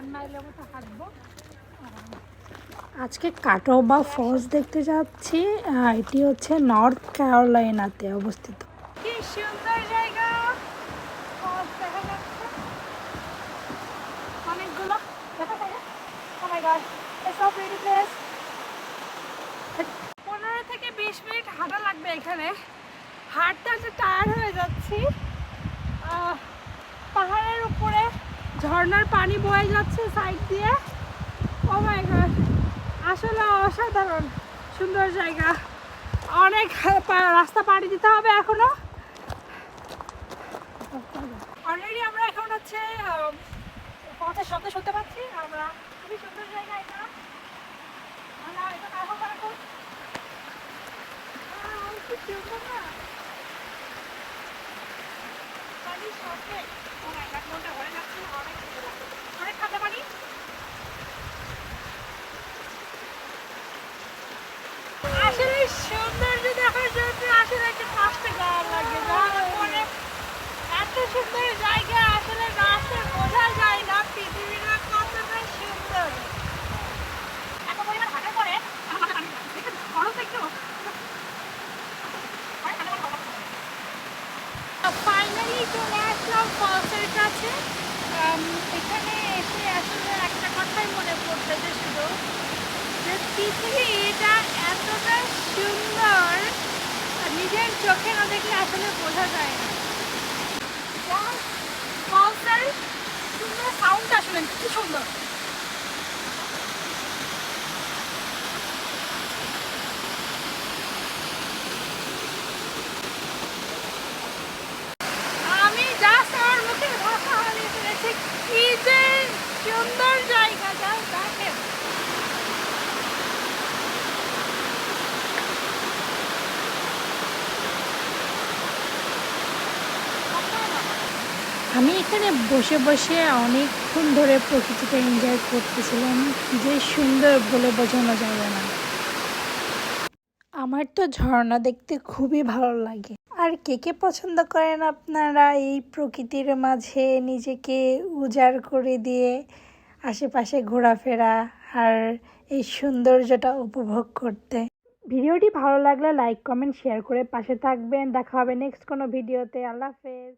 1 মাইলের মতো হাঁটবো। আজকে কাটোবা ফলস দেখতে যাচ্ছি। এটি হচ্ছে নর্থ ক্যারোলাইনাতে অবস্থিত। কি সুন্দর জায়গা, দেখা যাচ্ছে অনেকগুলো। দেখা যায় oh my god, it's so pretty place. 15 থেকে 20 মিনিট হাঁটা লাগবে এখানে। হাঁটতে হাঁটতে টায়ার্ড হয়ে যাচ্ছি। পাহাড়ের উপরে ঝর্ণার পানি বয়ে যাচ্ছে সাইড দিয়ে। ও মাই গড, আসলে অসাধারণ সুন্দর জায়গা। অনেক রাস্তা পাড়ি দিতে হবে এখনো। অলরেডি আমরা এখন হচ্ছে পথের শব্দ শুনতে পাচ্ছি। আমরা খুবই সুন্দর জায়গা এটা। আমরা এটা কারো এখন খুব সুন্দর না পানির শব্দে। ও মাই গড, মনটা ভরে যাচ্ছে। অনেক সুন্দর লাগছে, অনেক ঠান্ডা পানি। আসলে সৌন্দর্য দেখার জন্য আসলে একটা কষ্ট গাওয়া লাগে। যাওয়ার পরে এত সুন্দর জায়গা আসলে না আসলে বোঝা যায় না পৃথিবীটা কতটা সুন্দর। এত পরিমাণ হাঁটার পরে ফাইনালি চলে আসলাম ফলসের কাছে। এখানে এসে আসলে একটা কথাই মনে পড়তেছে শুধু, যে পৃথিবীটা এতটা সুন্দর নিজের চোখে না দেখলে আসলে বোঝা যায় না। ফলসের সুন্দর সাউন্ডটা শুনেন, কি সুন্দর। আমি জাস্ট আমার মুখের ভাষা হারিয়ে ফেলেছি। কি যে সুন্দর জায়গা, জাস্ট দেখেন। আমি এখানে বসে বসে অনেকক্ষণ ধরে প্রকৃতিটা এনজয় করতেছিলাম। যে সুন্দর বলে বোঝানো যাবে না। আমার তো ঝর্ণা দেখতে খুবই ভালো লাগে। আর কে কে পছন্দ করেন আপনারা এই প্রকৃতির মাঝে নিজেকে উজাড় করে দিয়ে আশেপাশে ঘোরাফেরা আর এই সৌন্দর্যটা উপভোগ করতে। ভিডিওটি ভালো লাগলে লাইক কমেন্ট শেয়ার করে পাশে থাকবেন। দেখা হবে নেক্সট কোনো ভিডিওতে। আল্লাহ হাফেজ।